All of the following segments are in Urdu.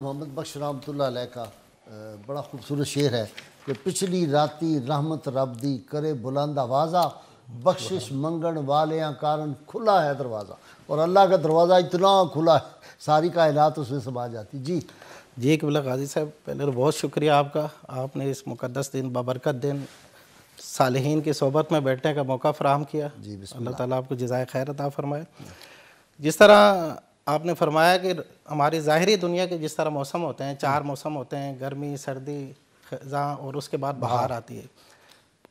محمد بخش رحمۃ اللہ علیہ کا بڑا خوبصورت شعر ہے کہ پچھلی راتی رحمت رب دی کرے بلند آوازہ بخشش منگن والیاں کارن کھلا ہے دروازہ. اور اللہ کا دروازہ اتنا کھلا ہے ساری کائنات اس میں سما جاتی. جی قبلہ غازی صاحب، پہلے تو بہت شکریہ آپ کا. آپ نے اس مقدس دن بابرکت دن صالحین کی صحبت میں بیٹھنے کا موقع فراہم کیا. اللہ تعالیٰ آپ کو جزائے خیر عطا فرمائے. جس طرح آپ نے فرمایا کہ ہماری ظاہری دنیا کے جس طرح موسم ہوتے ہیں، 4 موسم ہوتے ہیں، گرمی، سردی، خزاں اور اس کے بعد بہار آتی ہے.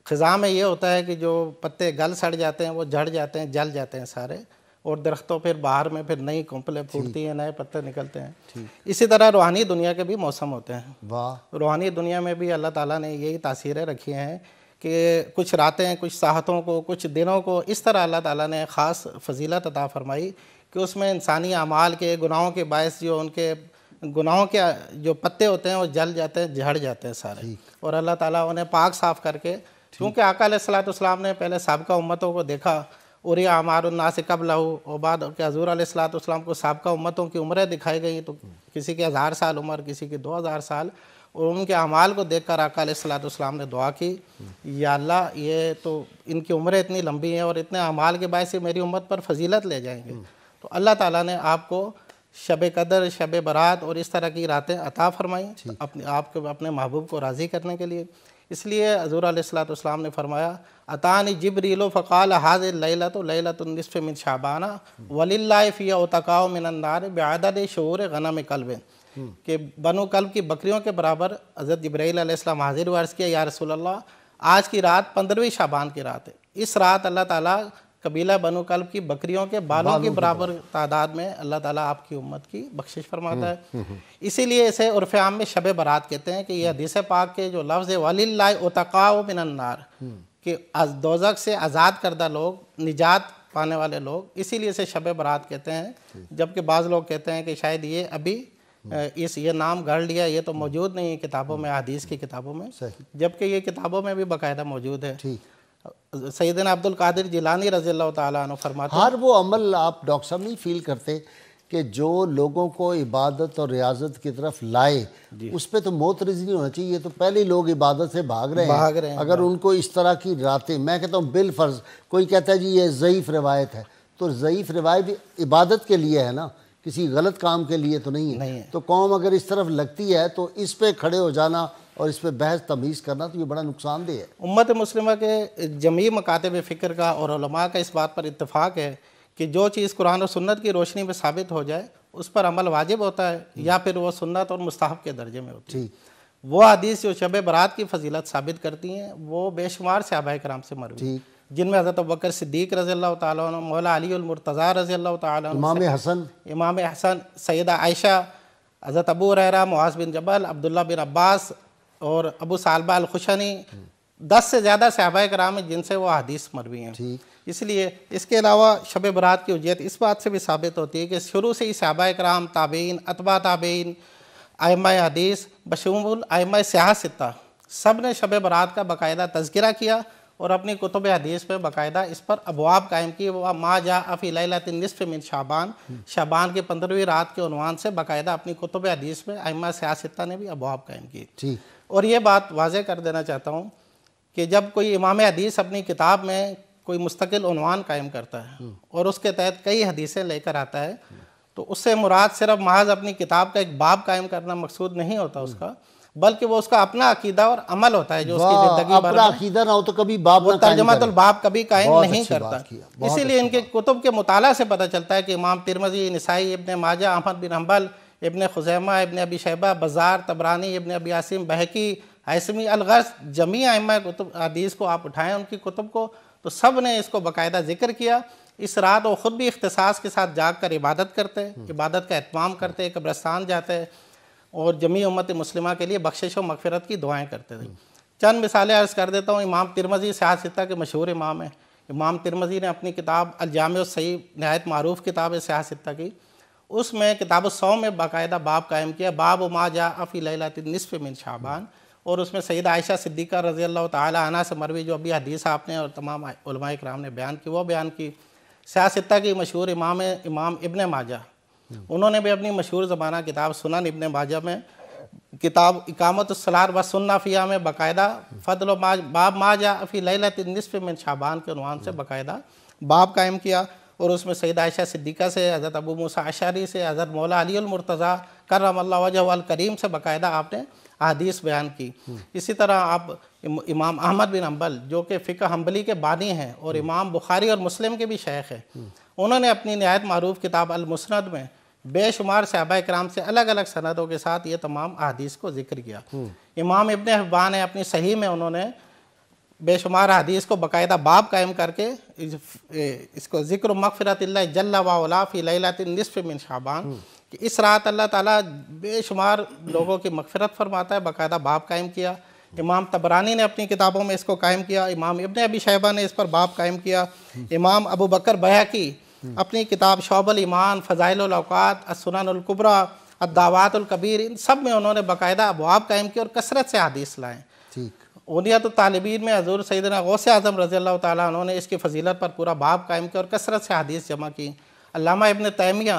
خزاں میں یہ ہوتا ہے کہ جو پتے گل سڑ جاتے ہیں وہ جھڑ جاتے ہیں، جل جاتے ہیں سارے، اور درختوں پھر بہار میں پھر نئی کونپلیں پھوٹتی ہیں، نئے پتے نکلتے ہیں. اسی طرح روحانی دنیا کے بھی موسم ہوتے ہیں. روحانی دنیا میں بھی اللہ تعالیٰ نے یہی تاثیریں رکھی ہیں کہ کچھ راتیں، کچھ ساعتوں کو، کچھ دنوں کو اس طرح اللہ تعالیٰ نے خاص فضیلت عطا فرمائی کہ اس میں انسانی اعمال کے گناہوں کے باعث جو ان کے گناہوں کے جو پتے ہوتے ہیں وہ جل جاتے ہیں، جھڑ جاتے ہیں سارے، اور اللہ تعالیٰ انہیں پاک صاف کر کے، کیونکہ آقا علیہ السلام نے پہلے سابقہ امتوں کو دیکھا، اوری اعمار الناس قبلہ، اور بعد کہ حضور علیہ السلام کو سابقہ امتوں کی عمریں دکھائی گئیں، تو کسی کی 1000 سال عمر، کسی کی 2000 سال، اور ان کے اعمال کو دیکھ کر آقا علیہ السلام نے دعا کی، یا اللہ یہ تو ان کی عمریں اتنی لمبی ہیں اور اتنے اعمال کے باعث میری امت پر فضیلت لے جائیں گے. تو اللہ تعالیٰ نے آپ کو شب قدر، شب برات اور اس طرح کی راتیں عطا فرمائیں آپ کے اپنے محبوب کو راضی کرنے کے لیے. اس لیے حضور علیہ السلام نے فرمایا، اتانی جبریل فقال هذه الليلة ليلة النصف من شعبان وللہ فی عتقاء من النار بعدد شعور غنم کلب، کہ بنو کلب کی بکریوں کے برابر حضرت جبرائیل علیہ السلام حاضر و عرض کیا، یا رسول اللہ آج کی رات 15ویں شعبان کی رات ہے. اس رات اللہ تعالیٰ قبیلہ بنو کلب کی بکریوں کے بالوں کے برابر تعداد میں اللہ تعالیٰ آپ کی امت کی بخشش فرماتا ہے. اسی لیے اسے عرف عام میں شب برات کہتے ہیں، کہ یہ حدیث پاک کے جو لفظ ہے وَلِلَّهِ عُتَقَاءُ مِنَ النَّارِ، کہ دوزخ سے آزاد کردہ لوگ، نجات پانے والے لوگ، اسی لیے اسے شب برات کہتے ہیں. جبکہ بعض لوگ کہتے ہیں کہ شاید یہ ابھی یہ نام گھڑ لیا، یہ تو موجود نہیں ہے کتابوں میں، حدیث کی کتابوں میں، جبکہ یہ کتابوں میں بھی باقاعدہ موجود ہے. سیدنا عبد القادر جیلانی رضی اللہ تعالیٰ عنہ فرماتے ہیں، ہر وہ عمل آپ ڈاکٹر صاحب نہیں فیل کرتے کہ جو لوگوں کو عبادت اور ریاضت کی طرف لائے، اس پہ تو موت رضی نہیں ہونا چاہیے. یہ تو پہلے لوگ عبادت سے بھاگ رہے ہیں. اگر ان کو اس طرح کی راتیں، میں کہتا ہوں بالفرض، کوئی کہتا ہے جی یہ ضعیف روایت ہے، تو ضعیف روایت عبادت کے لیے ہے نا، کسی غلط کام کے لیے تو نہیں ہے. تو قوم اگر اس طرف لگتی ہے تو اس پہ کھڑے ہو جانا اور اس پہ بحث تمیز کرنا تو یہ بڑا نقصان دہ ہے. امت مسلمہ کے جمیع مکاتب فکر کا اور علماء کا اس بات پر اتفاق ہے کہ جو چیز قرآن و سنت کی روشنی میں ثابت ہو جائے اس پر عمل واجب ہوتا ہے، یا پھر وہ سنت اور مستحب کے درجے میں ہوتی ہے. وہ حدیث جو شب برات کی فضیلت ثابت کرتی ہیں وہ بے شمار صحابہ کرام سے مروی، جن میں حضرت ابوبکر صدیق رضی اللہ تعالیٰ عنہ، مولا علی المرتضیٰ رضی اللہ تعالیٰ عنہ، امام حسن، سیدہ عائشہ، حضرت ابو ہریرہ، معاذ بن جبل، عبداللہ بن عباس اور ابو ثعلبہ الخشنی، 10 سے زیادہ صحابہ کرام ہیں جن سے وہ حدیث مروی ہیں. اس لیے اس کے علاوہ شب برات کی اجیت اس بات سے بھی ثابت ہوتی ہے کہ شروع سے ہی صحابہ کرام، تابعین، اتباع تابعین، ائمہ حدیث بشمول ائمہ سیاہ ستہ، سب نے شب برات کا باقاعدہ تذکرہ کیا اور اپنی کتب حدیث میں باقاعدہ اس پر ابواب قائم کی. ما جاء فی لیلۃ النصف من شعبان، شعبان کی 15ویں رات کے عنوان سے باقاعدہ اپنی کتب حدیث میں ائمہ سیاہ ستہ نے بھی ابواب قائم کی. اور یہ بات واضح کر دینا چاہتا ہوں کہ جب کوئی امام حدیث اپنی کتاب میں کوئی مستقل عنوان قائم کرتا ہے اور اس کے تحت کئی حدیثیں لے کر آتا ہے، تو اس سے مراد صرف محض اپنی کتاب کا ایک باب قائم کرنا مقصود نہیں ہوتا اس کا، بلکہ وہ اس کا اپنا عقیدہ اور عمل ہوتا ہے جو اس کی زندگی بھر اپنا عقیدہ نہ ہو تو کبھی باب نہ ترجمۃ الباب کبھی قائم نہیں کرتا. اسی لیے ان کے کتب کے مطالعہ سے پتہ چلتا ہے کہ امام ترمذی، نسائی، ابن ماجہ، احمد بن حنبل، ابن خزیمہ، ابن ابی شیبہ، بزار، طبرانی، ابن ابی عاصم، بہقی، ہیثمی، الغرض، جمیع ائمہ کتب حدیث کو آپ اٹھائیں ان کی کتب کو، تو سب نے اس کو باقاعدہ ذکر کیا. اس رات وہ خود بھی اختصاص کے ساتھ جاگ کر عبادت کرتے، عبادت کا اہتمام کرتے، قبرستان جاتے اور جمیع امت مسلمہ کے لیے بخشش و مغفرت کی دعائیں کرتے تھے. چند مثالیں عرض کر دیتا ہوں. امام ترمذی سیاہ ستہ کے مشہور امام ہیں. امام ترمذی نے اپنی کتاب الجامع الصحیح، نہایت معروف کتاب ہے سیاہ ستہ کی، اس میں کتاب الصوم میں باقاعدہ باب قائم کیا، باب ما جاء فی لیلۃ النصف من شعبان، اور اس میں سیدہ عائشہ صدیقہ رضی اللہ تعالیٰ عنہ سے مروی جو ابھی حدیث آپ نے اور تمام علماء کرام نے بیان کی وہ بیان کی. سیاہ ستہ کی مشہور امام ابن ماجہ، انہوں نے بھی اپنی مشہور زبانہ کتاب سنن ابن ماجہ میں کتاب اقامت الصلاۃ و سنہ فیہا میں باقاعدہ فضل و باب ما جاء فی لیلۃ النصف من شعبان کے عنوان سے باقاعدہ باب قائم کیا، اور اس میں سیدہ عائشہ صدیقہ سے، حضرت ابو موسیٰ اشعری سے، حضرت مولا علی المرتضیٰ کرم اللہ وجہہ الکریم سے باقاعدہ آپ نے احادیث بیان کی۔ اسی طرح آپ امام احمد بن حنبل جو کہ فقہ حنبلی کے بانی ہیں اور امام بخاری اور مسلم کے بھی شیخ ہیں، انہوں نے اپنی نہایت معروف کتاب المسند میں بے شمار صحابہ کرام سے الگ الگ سندوں کے ساتھ یہ تمام احادیث کو ذکر کیا۔ امام ابن حبان نے اپنی صحیح میں انہوں نے بے شمار حدیث کو باقاعدہ باب قائم کر کے اس کو ذکر مغفرت اللہ جل وعلا فی لیلۃ النصف من شعبان، کہ اس رات اللہ تعالیٰ بے شمار لوگوں کی مغفرت فرماتا ہے، باقاعدہ باب قائم کیا۔ امام طبرانی نے اپنی کتابوں میں اس کو قائم کیا، امام ابن ابی شیبہ نے اس پر باب قائم کیا، امام ابو بکر بیہقی اپنی کتاب شعب الایمان، فضائل الاوقات، السنن الکبریٰ، الدعوات الکبیر، ان سب میں انہوں نے باقاعدہ ابواب قائم کی اور کثرت سے حدیث لائیں۔ اونیت الطالبین میں حضور سیدنا غوث اعظم رضی اللہ تعالیٰ عنہ نے اس کی فضیلت پر پورا باب قائم کیا اور کثرت سے حدیث جمع کی۔ علامہ ابن تیمیہ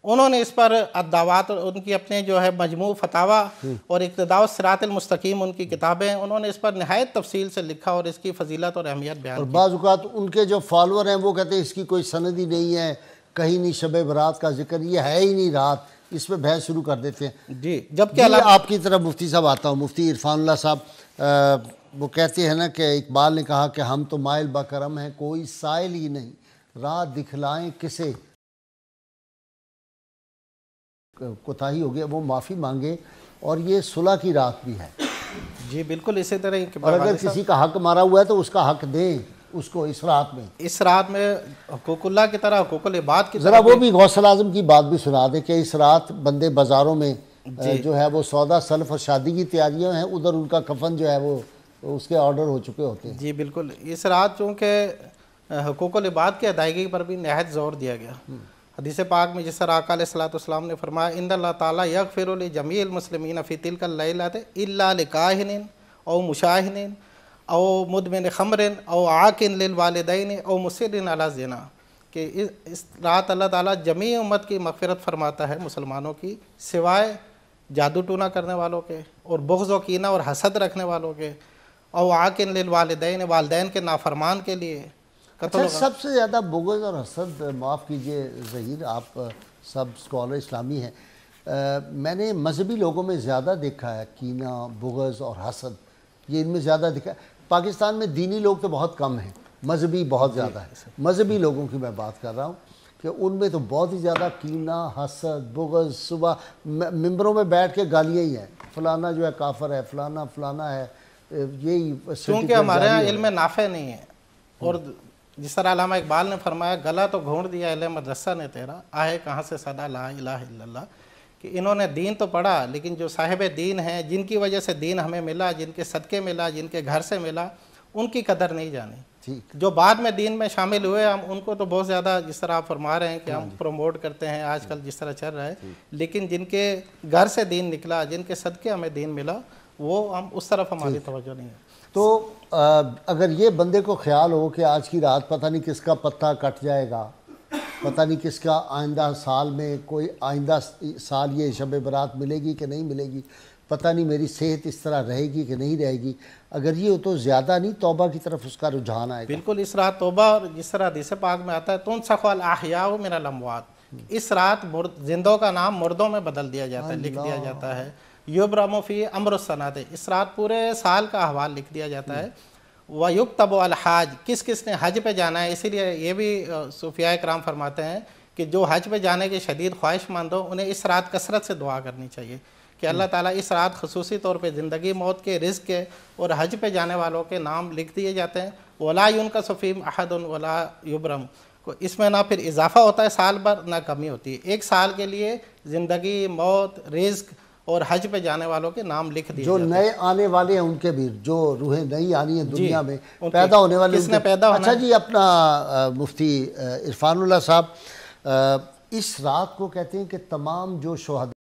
انہوں نے اس پر الدعوات، ان کی اپنے جو ہے مجموع فتاویٰ اور اقتداء الصراط المستقیم ان کی کتابیں، انہوں نے اس پر نہایت تفصیل سے لکھا اور اس کی فضیلت اور اہمیت بیان کی۔ اور بعض اوقات ان کے جو فالور ہیں وہ کہتے ہیں اس کی کوئی سند ہی نہیں ہے، کہیں نہیں شب برات کا ذکر، یہ ہے ہی نہیں رات، اس پہ بحث شروع کر دیتے ہیں۔ جی، جبکہ آپ کی طرف مفتی صاحب آتا ہوں، مفتی عرفان اللہ صاحب، وہ کہتے ہیں نا کہ اقبال نے کہا کہ ہم تو مائل بکرم ہیں، کوئی سائل ہی نہیں، رات دکھلائیں کسے، کوتاہی ہو گیا، وہ معافی مانگے، اور یہ صلح کی رات بھی ہے۔ جی بالکل اسی طرح، اور اگر کسی کا حق مارا ہوا ہے تو اس کا حق دیں اس کو اس رات میں، اس رات میں حقوق اللہ کی طرح حقوق العباد کی طرح۔ ذرا وہ بھی غوث اعظم کی بات بھی سنا دے کہ اس رات بندے بازاروں میں جو ہے وہ سودا سلف اور شادی کی تیاریاں ہیں، ادھر ان کا کفن جو ہے وہ اس کے آرڈر ہو چکے ہوتے ہیں۔ جی بالکل، اس رات چونکہ حقوق العباد کی ادائیگی پر بھی نہایت زور دیا گیا۔ حدیث پاک میں جس طرح آقا علیہ الصلوۃ والسلام نے فرمایا ان اللہ تعالیٰ یغفر لجمیع المسلمین فی تلک اللیلۃ الا لکاہن او مشاہن او مدمن خمر او عاقن للوالدین او مصر علی الزنا، کہ اس رات اللہ تعالیٰ جمیع امت کی مغفرت فرماتا ہے مسلمانوں کی، سوائے جادو ٹونا کرنے والوں کے اور بغض و کینہ اور حسد رکھنے والوں کے، او عاقن للوالدین، والدین کے نافرمان کے لیے۔ اچھا، سب سے زیادہ بغض اور حسد، معاف کیجئے ظہیر، آپ سب اسکالر اسلامی ہیں، میں نے مذہبی لوگوں میں زیادہ دیکھا ہے کینہ، بغض اور حسد، یہ ان میں زیادہ دیکھا ہے۔ پاکستان میں دینی لوگ تو بہت کم ہیں، مذہبی بہت زیادہ ہے۔ مذہبی لوگوں کی میں بات کر رہا ہوں کہ ان میں تو بہت ہی زیادہ کینہ، حسد، بغض، صبح ممبروں میں بیٹھ کے گالیاں ہی ہیں، فلانا جو ہے کافر ہے، فلانا فلانا ہے، یہی چونکہ ہمارے یہاں علم نافع نہیں ہے، اور جس طرح علامہ اقبال نے فرمایا گلا تو گھونٹ دیا اہل مدرسہ نے تیرا، آہے کہاں سے صدا لا الہ الا اللہ، کہ انہوں نے دین تو پڑھا لیکن جو صاحب دین ہیں، جن کی وجہ سے دین ہمیں ملا، جن کے صدقے ملا، جن کے گھر سے ملا، ان کی قدر نہیں جانی۔ جو بعد میں دین میں شامل ہوئے ہم ان کو تو بہت زیادہ، جس طرح آپ فرما رہے ہیں کہ ہم پروموٹ کرتے ہیں آج کل جس طرح چل رہا ہے، لیکن جن کے گھر سے دین نکلا، جن کے صدقے ہمیں دین ملا، وہ ہم اس طرف ہماری توجہ نہیں ہے۔ تو اگر یہ بندے کو خیال ہو کہ آج کی رات پتہ نہیں کس کا پتہ کٹ جائے گا، پتہ نہیں کس کا آئندہ سال میں کوئی آئندہ سال یہ شب برات ملے گی کہ نہیں ملے گی، پتہ نہیں میری صحت اس طرح رہے گی کہ نہیں رہے گی، اگر یہ ہو تو زیادہ نہیں توبہ کی طرف اس کا رجحان آئے گا؟ بالکل، اس رات توبہ، اور جس طرح حدیث پاک میں آتا ہے تنسخ الاحیاء من الاموات، اس رات زندوں کا نام مردوں میں بدل دیا جاتا ہے، لکھ دیا جاتا ہے۔ یبرم فی امر السنۃ، اس رات پورے سال کا احوال لکھ دیا جاتا ہے۔ ویکتب الحاج، کس کس نے حج پہ جانا ہے، اسی لیے یہ بھی صوفیاء کرام فرماتے ہیں کہ جو حج پہ جانے کے شدید خواہش مند ہو انہیں اس رات کثرت سے دعا کرنی چاہیے کہ اللہ تعالیٰ اس رات خصوصی طور پہ زندگی موت کے، رزق کے اور حج پہ جانے والوں کے نام لکھ دیے جاتے ہیں۔ ولا ينقص فیہ احد ولا یبرم، اس میں نہ پھر اضافہ ہوتا ہے سال بھر نہ کمی ہوتی ہے، ایک سال کے لیے زندگی، موت، رزق اور حج پہ جانے والوں کے نام لکھ دیے جو جاتے ہیں۔ نئے آنے والے ہیں ان کے بھی، جو روحیں نئی آنی ہیں دنیا میں، پیدا ہونے والے کس نے پیدا ہونا اچھا جی، اپنا مفتی عرفان اللہ صاحب، اس رات کو کہتے ہیں کہ تمام جو شہداء